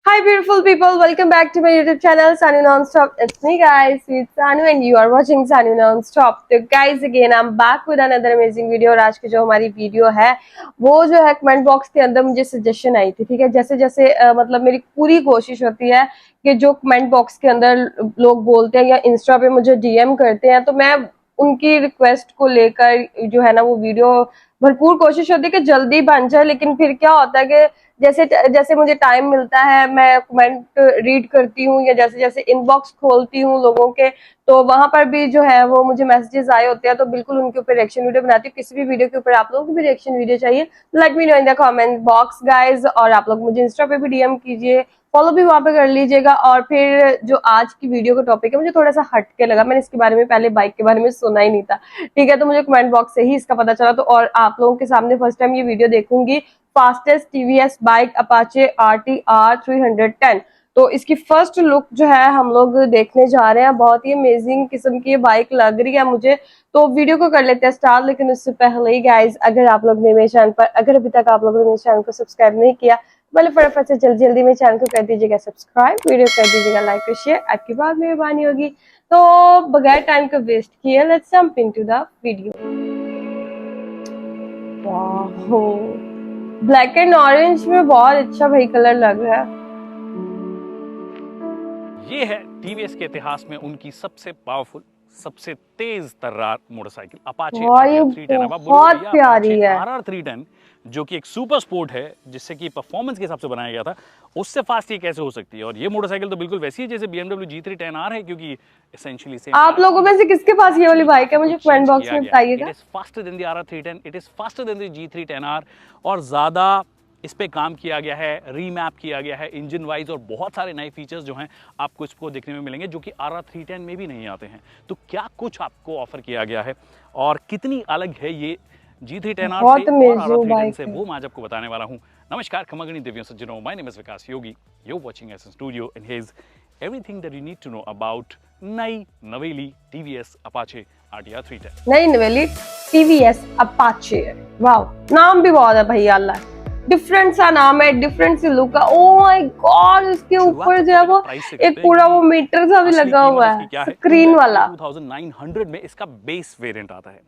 Hi beautiful people, welcome back to my YouTube channel Sanu Nonstop. It's me guys, it's Sanu and you are watching Sanu Nonstop. तो guys again I'm back with another amazing video और आज की जो हमारी video है वो जो है कमेंट बॉक्स के अंदर मुझे सजेशन आई थी, ठीक है। जैसे जैसे मतलब मेरी पूरी कोशिश होती है कि जो कमेंट बॉक्स के अंदर लोग बोलते हैं या इंस्टा पे मुझे डीएम करते हैं तो मैं उनकी रिक्वेस्ट को लेकर जो है ना वो वीडियो भरपूर कोशिश होती है कि जल्दी बन जाए, लेकिन फिर क्या होता है कि जैसे जैसे मुझे टाइम मिलता है मैं कमेंट रीड करती हूँ या जैसे जैसे इनबॉक्स खोलती हूँ लोगों के, तो वहां पर भी जो है वो मुझे मैसेजेस आए होते हैं, तो बिल्कुल उनके ऊपर रिएक्शन वीडियो बनाती हूँ। किसी भी वीडियो के ऊपर आप लोगों की भी रिएक्शन वीडियो चाहिए, let me know in the comment box guys. और आप लोग मुझे इंस्टा पे भी डीएम कीजिए, फॉलो भी वहां पे कर लीजिएगा। और फिर जो आज की वीडियो का टॉपिक है मुझे थोड़ा सा हट के लगा, मैंने इसके बारे में पहले बाइक के बारे में सुना ही नहीं था, ठीक है। तो मुझे कमेंट बॉक्स से ही इसका पता चला, तो और आप लोगों के सामने फर्स्ट टाइम ये वीडियो देखूंगी। Fastest TVS bike Apache RTR 310, तो इसकी फर्स्ट लुक जो है हम लोग देखने जा रहे हैं। बहुत ही अमेजिंग किस्म की ये बाइक लग रही है मुझे, तो वीडियो को कर लेते हैं स्टार्ट। लेकिन उससे पहले ही गाइज, अगर आप लोग ने मेरे चैनल पर अगर अभी तक आप लोगों ने मेरे चैनल को सब्सक्राइब नहीं किया, पहले फटाफट से जल्दी जल्दी मेरे चैनल को कर दीजिएगा सब्सक्राइब, वीडियो कर दीजिएगा लाइक और शेयर, आपकी बात मेहरबानी होगी। तो बगैर टाइम को वेस्ट किए let's jump into the video. वाह, ब्लैक एंड ऑरेंज में बहुत अच्छा भाई कलर लग रहा है। ये है टीवीएस के इतिहास में उनकी सबसे पावरफुल, सबसे तेज तर्रार मोटरसाइकिल अपाचे RR 310। बहुत प्यारी है। RR 310 जो कि एक सुपर स्पोर्ट है, जिससे कि परफॉर्मेंस के हिसाब से बनाया गया था, उससे फास्ट ये कैसे हो सकती है। और ये मोटरसाइकिल तो बिल्कुल वैसी है जैसे BMW G310R है, क्योंकि एसेंशियली सेम। आप लोगों में से किसके पास ये वाली बाइक है मुझे कमेंट बॉक्स में बताइएगा। It is faster than the RR 310, it is faster than the G310R, और ज्यादा इस पे काम किया गया है, रीमैप किया गया है इंजन वाइज, और बहुत सारे नए फीचर्स जो हैं आपको इसको देखने में मिलेंगे जो कि RR 310 में भी नहीं आते हैं। तो क्या कुछ आपको ऑफर किया गया है और कितनी अलग है ये G310R से और RR 310 से, वो मैं आज आपको बताने वाला हूँ। नमस्कार खमागणी देवियों सज्जनों, my name is Vikas Yogi, you watching S studio and here's everything that you need to know about नई नवेली TVS अपाचे RTR 310। नई नवेली TVS अपाचे, वाओ, नाम भी बहुत है भैया, अल्लाह डिफरेंट सा नाम है, डिफरेंट सी लुक है। ओह माय गॉड, इसके ऊपर जो है वो एक पूरा वो मीटर सा भी लगा हुआ है स्क्रीन वाला। 2900 में इसका बेस वेरिएंट आता है।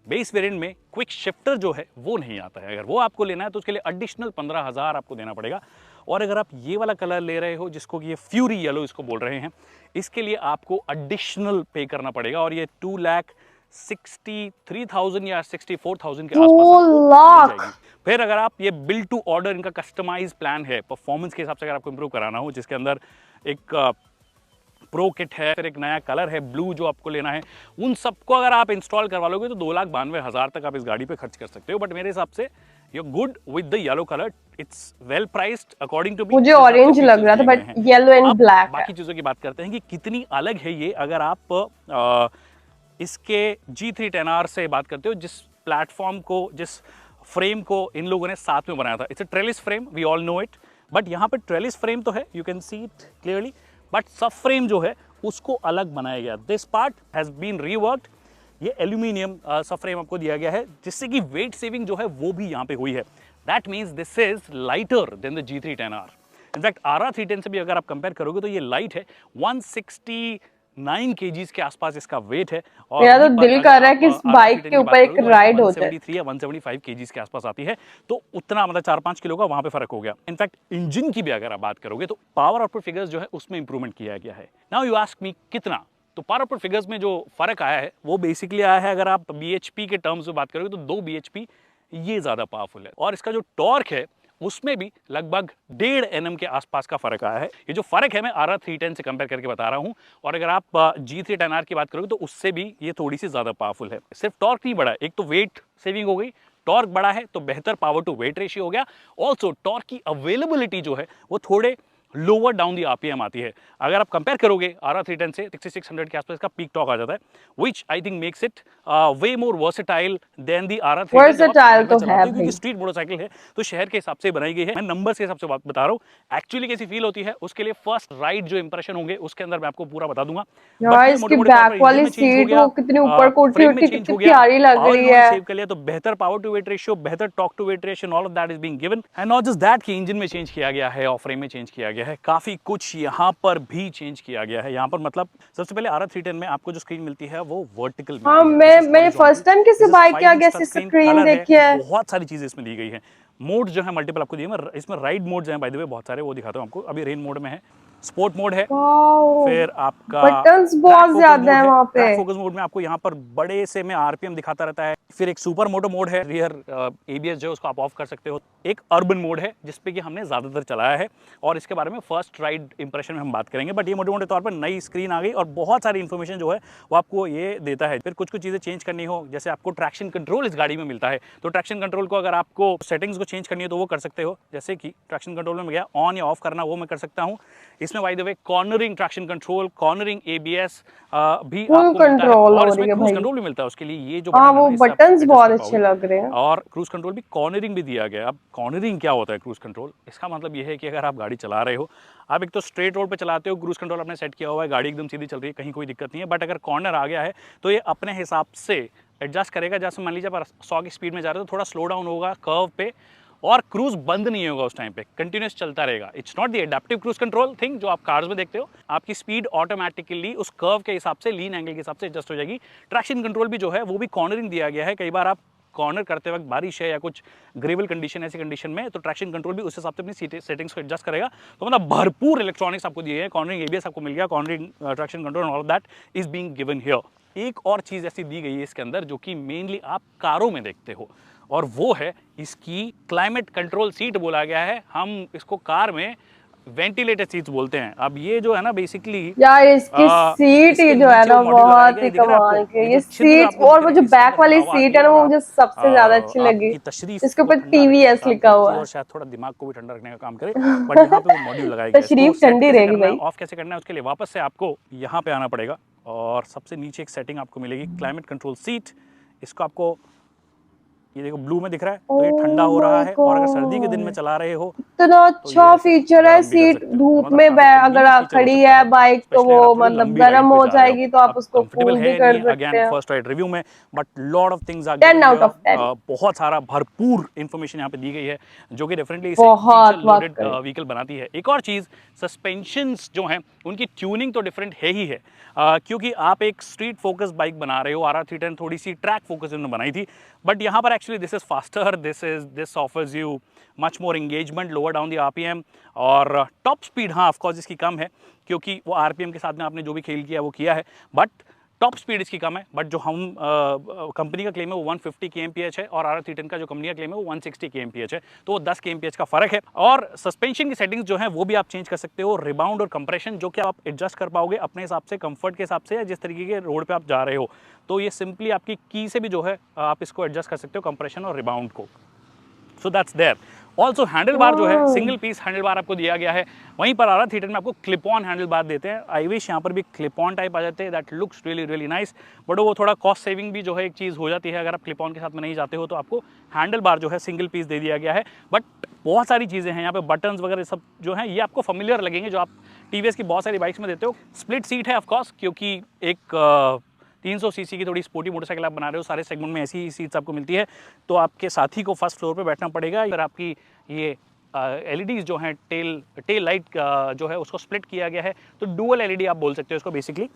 बेस वेरिएंट में क्विक शिफ्टर जो है वो नहीं आता है। अगर वो आपको लेना है तो उसके लिए एडिशनल 15,000 आपको देना पड़ेगा। और अगर आप ये वाला कलर ले रहे हो जिसको कि ये फ्यूरी येलो इसको बोल रहे हैं, इसके लिए आपको एडिशनल पे करना पड़ेगा, और ये 2,63,000 या 64,000 के आसपास। फिर अगर आप ये बिल्ड टू ऑर्डर, इनका कस्टमाइज प्लान है परफॉर्मेंस के हिसाब से, अगर आपको इंप्रूव कराना हो, जिसके अंदर एक प्रो किट है, फिर एक नया कलर है ब्लू जो आपको लेना है, उन सबको अगर आप इंस्टॉल करवा लोगे तो 2,92,000 तक आप इस गाड़ी पे खर्च कर सकते हो। बट मेरे हिसाब से you good with the yellow colour, it's well priced according to me. मुझे ऑरेंज लग रहा था बट येलो एंड ब्लैक। बाकी चीजों की बात करते हैं कि कितनी अलग है ये। अगर आप इसके G310R से बात करते हो, जिस प्लेटफॉर्म को, जिस फ्रेम को इन लोगों ने साथ में बनाया था, it's a trellis frame, we all know it. But यहाँ पर ट्रेलिस फ्रेम तो है, you can see it clearly, but सब फ्रेम जो है उसको अलग बनाया गया। This part has been reworked. ये एल्यूमिनियम सब फ्रेम आपको दिया गया है, जिससे कि वेट सेविंग जो है वो भी यहाँ पे हुई है। That means this is lighter than the G310R। In fact RR 310 से भी अगर आप कंपेयर करोगे तो ये लाइट है, 169 kgs के आसपास इसका वेट है। और मेरा तो दिल कर रहा है कि इस बाइक के ऊपर एक राइड हो जाए। 173 या 175 kgs के आसपास आती है, तो उतना मतलब 4-5 किलो का वहां पे फर्क हो गया। इनफैक्ट इंजन की भी अगर आप बात करोगे तो पावर आउटपुट फिगर्स जो है उसमें इंप्रूवमेंट किया गया है। नाउ यू आस्क मी कितना, तो पावर आउटपुट फिगर्स में जो फर्क आया है वो बेसिकली आया है, अगर आप BHP के टर्म्स में बात करोगे तो 2 BHP ये ज्यादा पावरफुल है। और इसका जो टॉर्क है उसमें भी लगभग 1.5 Nm के आसपास का फर्क आया है। ये जो फर्क है मैं RR 310 से कंपेयर करके बता रहा हूं, और अगर आप G310R की बात करोगे तो उससे भी ये थोड़ी सी ज्यादा पावरफुल है। सिर्फ टॉर्क नहीं बढ़ा, एक तो वेट सेविंग हो गई, टॉर्क बढ़ा है तो बेहतर पावर टू वेट रेशियो हो गया। ऑल्सो टॉर्क की अवेलेबिलिटी जो है वो थोड़े लोअर डाउन दी RPM आती है। अगर आप कंपेयर करोगे RR 310 से 6600 के आसपास का पीक टॉर्क आ जाता है, which I think makes it way more versatile than the RR 310। Versatile तो है क्योंकि स्ट्रीट मोटरसाइकिल है तो शहर के हिसाब से बनाई गई है। मैं नंबर्स के हिसाब से बात बता रहा हूँ, एक्चुअली कैसी फील होती है उसके लिए फर्स्ट राइड जो इंप्रेशन होंगे उसके अंदर मैं आपको पूरा बता दूंगा। इसकी बैक वाली सीट वो कितनी ऊपर को उठी उठी कितनी प्यारी लग रही है। सेव कर लिया तो बेहतर पावर टू वेट रेशियो, बेहतर torque to weight ratio, all of that is being given. And not just that कि इंजन में चेंज किया गया है और फ्रेम में चेंज किया गया गया है, काफ़ी कुछ यहाँ पर भी चेंज किया गया है। यहाँ पर मतलब सबसे पहले RR310 में आपको जो स्क्रीन मिलती है वो वर्टिकल हाँ, मिलती है। मैं फर्स्ट टाइम किसी बाइक के आगे ऐसी स्क्रीन देखी है। बहुत सारी चीजें इसमें दी गई है। मोड जो है मल्टीपल आपको दिए हैं। इसमें राइड मोड्स हैं बाय द वे बहुत सारे, वो दिखाता हूँ आपको। अभी रेन मोड में है, स्पोर्ट मोड है, फिर आपका बटन्स बहुत ज्यादा है वहाँ पे। ट्रैक फोकस मोड में आपको यहाँ पर बड़े से में आरपीएम दिखाता रहता है। फिर एक सुपर मोटो मोड है, रियर एबीएस जो है उसको आप ऑफ कर सकते हो। एक अर्बन मोड है जिसपे कि हमने ज्यादातर चलाया है और इसके बारे में फर्स्ट राइड इंप्रेशन में हम बात करेंगे। बट ये मोटे मोटे तौर पर नई स्क्रीन आ गई और बहुत सारी इन्फॉर्मेशन जो है वो आपको ये देता है। फिर कुछ कुछ चीजें चेंज करनी हो, जैसे आपको ट्रैक्शन कंट्रोल इस गाड़ी में मिलता है, तो ट्रैक्शन कंट्रोल को अगर आपको सेटिंग्स को चेंज करनी है तो वो कर सकते हो। जैसे कि ट्रैक्शन कंट्रोल में गया ऑन या ऑफ करना, वो मैं कर सकता हूँ। इसमें by the way cornering traction control, cornering ABS भी आपको मिलता है और इसमें क्रूज कंट्रोल भी मिलता है। उसके लिए ये जो वो बटन्स बहुत अच्छे लग रहे हैं और क्रूज कंट्रोल भी, कॉर्नरिंग भी दिया गया है। अब कॉर्नरिंग क्या होता है क्रूज कंट्रोल? इसका मतलब ये है कि अगर आप गाड़ी चला रहे हो, आप एक तो स्ट्रेट रोड पे चलाते हो, क्रूज कंट्रोल आपने सेट किया हुआ है, गाड़ी एकदम सीधी चल रही है, कहीं कोई दिक्कत नहीं है। बट अगर कॉर्नर आ गया है तो ये अपने हिसाब से एडजस्ट करेगा। जैसे मान लीजिए आप 100 की स्पीड में जा रहे हो तो थोड़ा स्लो डाउन होगा कर्व पे, और क्रूज बंद नहीं होगा उस टाइम पे, कंटिन्यूस चलता रहेगा। It's not the adaptive cruise control thing जो आप कार्स में देखते हो। आपकी स्पीड ऑटोमेटिकली उस कर्व के हिसाब से, लीन एंगल के हिसाब से एडजस्ट हो जाएगी। ट्रैक्शन कंट्रोल भी जो है वो भी कॉर्नरिंग दिया गया है। कई बार आप कॉर्नर करते वक्त बारिश है या कुछ ग्रेवल कंडीशन, ऐसी कंडीशन में तो ट्रैक्शन कंट्रोल भी उस हिसाब से अपनी सेटिंग्स को एडजस्ट करेगा। तो मतलब भरपूर इलेक्ट्रॉनिक्स आपको दिए हैं। कॉर्नरिंग एबीएस आपको मिल गया, cornering traction control, all of that is being given here. एक और चीज ऐसी दी गई है इसके अंदर जो कि मेनली आप कारों में देखते हो, और वो है इसकी क्लाइमेट कंट्रोल सीट बोला गया है। हम इसको कार में वेंटिलेटेड सीट्स बोलते हैं। अब ये जो है ना बेसिकली यार इसकी सीट ही जो है ना बहुत ही कमाल की। ये सीट और वो जो बैक वाली सीट है ना वो मुझे सबसे ज्यादा अच्छी लगी। इसके ऊपर TVS लिखा हुआ है और शायद थोड़ा दिमाग को भी ठंडा रखने का काम करे। बट यहाँ पे वो मॉड्यूल लगाया गया है। तशरीफ ठंडी रहेगी भाई। ऑफ कैसे करना है उसके लिए वापस से आपको यहाँ पे आना पड़ेगा और सबसे नीचे एक सेटिंग आपको मिलेगी, क्लाइमेट कंट्रोल सीट। इसको आपको, ये देखो ब्लू में दिख रहा है, तो ये ठंडा हो रहा है। और अगर सर्दी के दिन में चला रहे हो इतना अच्छा फीचर है। सीट धूप में अगर खड़ी है बाइक तो वो मतलब गर्म हो जाएगी, तो आप उसको कूल भी कर सकते हैं। फर्स्ट राइड रिव्यू में, but lot of things are 10 out of 10। बहुत सारा भरपूर इंफॉर्मेशन यहाँ पे दी गई है जो कि डेफिनेटली इसे लोडेड व्हीकल बनाती है। एक और चीज, सस्पेंशंस जो हैं उनकी ट्यूनिंग तो डिफरेंट है ही है, क्योंकि आप एक स्ट्रीट फोकस बाइक बना रहे हो। RR310 थोड़ी सी ट्रैक फोकस इन्होंने बनाई थी, बट यहाँ पर actually this is faster, this offers you much more engagement, lower down the RPM। और टॉप स्पीड हाँ ऑफकोर्स इसकी कम है, क्योंकि वो RPM के साथ में आपने जो भी खेल किया वो किया है, बट टॉप स्पीड इसकी कम है। बट जो हम कंपनी का क्लेम है वो 150 kmph है, और RR310 का जो कंपनी का क्लेम है वो 160 kmph है, तो वो 10 kmph का फर्क है। और सस्पेंशन की सेटिंग्स जो है वो भी आप चेंज कर सकते हो, रिबाउंड और कंप्रेशन, जो कि आप एडजस्ट कर पाओगे अपने हिसाब से, कंफर्ट के हिसाब से, या जिस तरीके के रोड पे आप जा रहे हो। तो ये सिंपली आपकी की से भी जो है आप इसको एडजस्ट कर सकते हो, कंप्रेशन और रिबाउंड को। So that's there. Also handle bar जो है सिंगल पीस हैंडल बार आपको दिया गया है। वहीं पर RR310 में आपको क्लिप ऑन हैंडल बार देते हैं। आई विश यहाँ पर भी क्लिप ऑन टाइप आ जाते हैं, that looks really really nice. But वो थोड़ा कॉस्ट सेविंग भी जो है एक चीज़ हो जाती है। अगर आप क्लिप ऑन के साथ में नहीं जाते हो तो आपको हैंडल बार जो है सिंगल पीस दे दिया गया है। बट बहुत सारी चीज़ें हैं यहाँ पे, बटन्स वगैरह सब जो हैं ये आपको फैमिलियर लगेंगे, जो आप TVS की बहुत सारी बाइक्स में देते हो। स्प्लिट सीट है ऑफकोर्स, क्योंकि एक 300 सीसी की थोड़ी स्पोर्टी मोटरसाइकिल आप बना रहे हो, सारे सेगमेंट में ऐसी ही सीट्स आपको मिलती है। तो आपके साथी को फर्स्ट फ्लोर पे बैठना पड़ेगा। अगर आपकी ये LEDs जो हैं, टेल लाइट जो है उसको स्प्लिट किया गया है, तो डुअल LED आप बोल सकते हो इसको बेसिकली।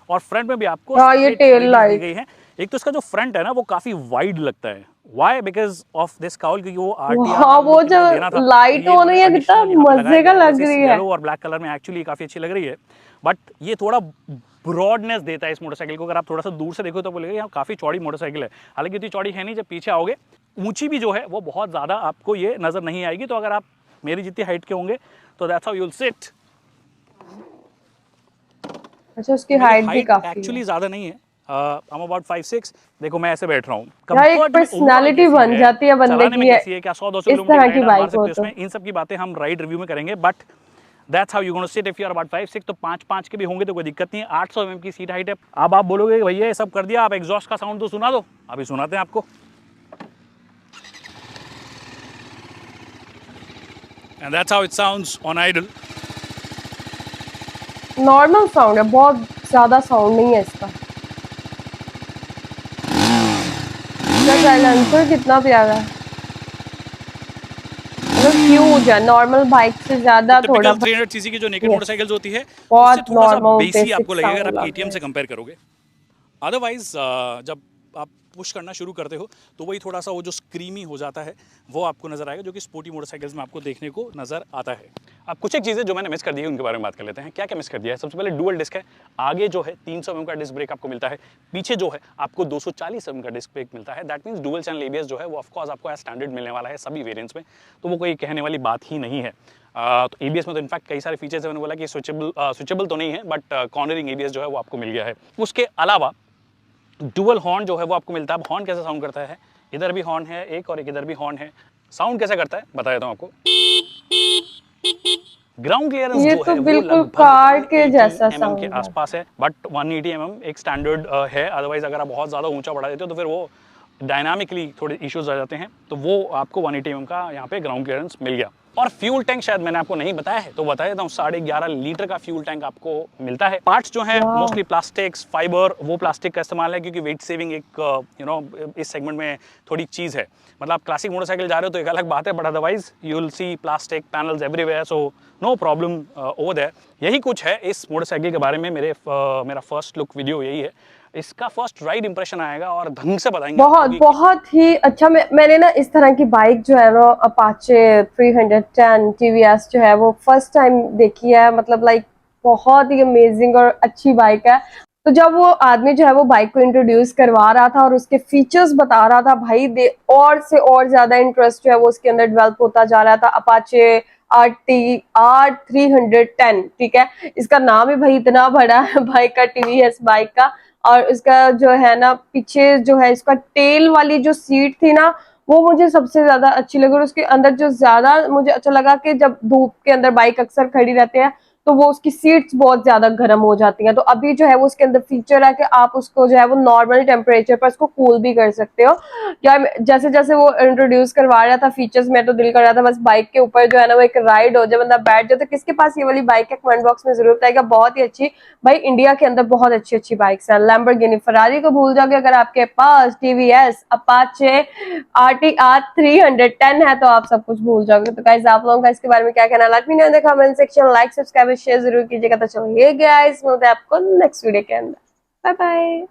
और फ्रंट में भी आपको ये टेल लाइट दी गई है। एक तो इसका जो फ्रंट है ना वो काफी वाइड लगता है। Why? Because of this cowl, क्योंकि वो RTR वो जो लाइट हो रही है कितना मजे का लग रही है। येलो और ब्लैक कलर में एक्चुअली काफी अच्छी लग रही है, बट ये थोड़ा ब्रॉडनेस देता है इस मोटरसाइकिल को। अगर आप थोड़ा सा दूर से देखो तो बोलेगा यहाँ काफी चौड़ी मोटरसाइकिल है, हालांकि इतनी चौड़ी है नहीं। जब पीछे आओगे ऊंची भी जो है वो बहुत ज्यादा आपको ये नजर नहीं आएगी। तो अगर आप मेरी जितनी हाइट के होंगे तो that's how you will sit. अच्छा, उसकी हाइट भी काफी एक्चुअली ज्यादा नहीं है, I'm about 5'6". देखो मैं ऐसे बैठ रहा हूँ, एक पर्सनालिटी बन जाती है बंदे की है, क्या 100-200 किलोमीटर मार सकते हो इसमें। इन सब की बातें हम राइड रिव्यू में करेंगे, but that's how you gonna sit if you are about 5'6". तो 5'5" के भी होंगे तो कोई दिक्कत नहीं है। 800 mm की सीट हाइट है। अब आप बोलोगे भैया ये सब कर दिया, आप एग्जॉस्ट का साउंड तो सुना दो। अभी सुनाते हैं आपको। And that's how it sounds on idle. Normal sound है, बहुत ज्यादा साउंड नहीं है इसका। साइलेंसर कितना प्यारा है, मतलब ह्यूज है, नॉर्मल बाइक से ज्यादा थोड़ा टिपिकल 300 सीसी की जो नेकेड Yes. मोटरसाइकिल्स होती है उससे बहुत थोड़ा सा नॉर्मल बेसी बेसिक आपको लगेगा अगर साउंड आप लग केटीएम रहा से है। कंपेयर करोगे। अदरवाइज जब आप पुश करना शुरू करते हो तो वही थोड़ा सा वो जो स्क्रीमी हो जाता है वो आपको नजर आएगा, जो कि स्पोर्टी मोटरसाइकिल्स में आपको देखने को नजर आता है। अब कुछ एक चीज़ें जो मैंने मिस कर दी है उनके बारे में बात कर लेते हैं। क्या क्या मिस कर दिया है? सबसे पहले डुअल डिस्क है। आगे जो है 300 mm का डिस्क ब्रेक आपको मिलता है, पीछे जो है आपको 240 mm का डिस्क ब्रेक मिलता है। That means dual channel ABS जो है वो ऑफकोर्स आपको एज स्टैंडर्ड मिलने वाला है सभी वेरियंट्स में, तो वो कोई कहने वाली बात ही नहीं है। तो एबीएस में तो इनफैक्ट कई सारे फीचर्स है, मैंने बोला कि स्विचेबल तो नहीं है बट कॉर्नरिंग एबीएस जो है वो आपको मिल गया है। उसके अलावा डुअल हॉर्न जो है वो आपको मिलता है। अब हॉर्न कैसे साउंड करता है, इधर भी हॉर्न है एक और एक इधर भी हॉर्न है। साउंड कैसे करता है बता देता हूँ आपको। ग्राउंड क्लियरेंस ये जो तो है वो बिल्कुल लगभग कार के 180 जैसा mm के साउंड है। आसपास है, बट 180 mm एक स्टैंडर्ड है। अदरवाइज अगर आप बहुत ज़्यादा ऊंचा बढ़ा देते हो तो फिर वो डायनामिकली थोड़े इश्यूज आ जाते हैं, तो वो आपको 180 mm का यहाँ पे ग्राउंड क्लियरेंस मिल गया। और फ्यूल टैंक शायद मैंने आपको नहीं बताया है तो बता देता हूँ, 11.5 लीटर का फ्यूल टैंक आपको मिलता है। पार्ट्स जो है वाह। मोस्टली प्लास्टिक्स फाइबर, वो प्लास्टिक का इस्तेमाल है क्योंकि वेट सेविंग एक इस सेगमेंट में थोड़ी चीज़ है। मतलब आप क्लासिक मोटरसाइकिल जा रहे हो तो एक अलग बात है, but otherwise you will see plastic panels everywhere, so no problem over there. यही कुछ है इस मोटरसाइकिल के बारे में। मेरा फर्स्ट लुक वीडियो यही है। इसका फर्स्ट राइड इंप्रेशन आएगा और ढंग से बताएंगे बहुत बहुत ही अच्छा। मैंने ना इस तरह की बाइक जो है ना अपाचे 310 टीवीएस जो है वो फर्स्ट टाइम देखी है। मतलब लाइक बहुत ही अमेजिंग और अच्छी बाइक है। तो जब वो आदमी जो है वो बाइक को इंट्रोड्यूस करवा रहा था और उसके फीचर्स बता रहा था, भाई दे और से और ज्यादा इंटरेस्ट जो है वो उसके अंदर डेवलप होता जा रहा था। अपाचे R310, ठीक है, इसका नाम ही भाई इतना बड़ा है बाइक का, टीवीएस बाइक का। और उसका जो है ना पीछे जो है इसका टेल वाली जो सीट थी ना वो मुझे सबसे ज्यादा अच्छी लगी। और उसके अंदर जो ज्यादा मुझे अच्छा लगा कि जब धूप के अंदर बाइक अक्सर खड़ी रहते हैं तो वो उसकी सीट्स बहुत ज्यादा गर्म हो जाती हैं। तो अभी जो है वो उसके अंदर फीचर है कि आप उसको जो है वो नॉर्मल टेम्परेचर पर उसको कूल भी कर सकते हो। या जैसे जैसे वो इंट्रोड्यूस करवा रहा था फीचर्स, में तो दिल कर रहा था बस बाइक के ऊपर जो है ना वो एक राइड हो जाए, बंदा बैठ जाए। तो किसके पास ये वाली बाइक है कमेंट बॉक्स में जरूर बताएगा। बहुत ही अच्छी भाई, इंडिया के अंदर बहुत अच्छी अच्छी बाइक्स हैं। लैम्बोर्गिनी फरारी को भूल जाओगे, अगर आपके पास टीवीएस अपाचे RTR 310 है तो आप सब कुछ भूल जाओगे। तो गाइस आप लोगों का इसके बारे में क्या कहना, let me know in the comment section. Like subscribe share जरूर कीजिएगा। तो चलिए गाइस मिलते हैं आपको नेक्स्ट वीडियो के अंदर। Bye bye.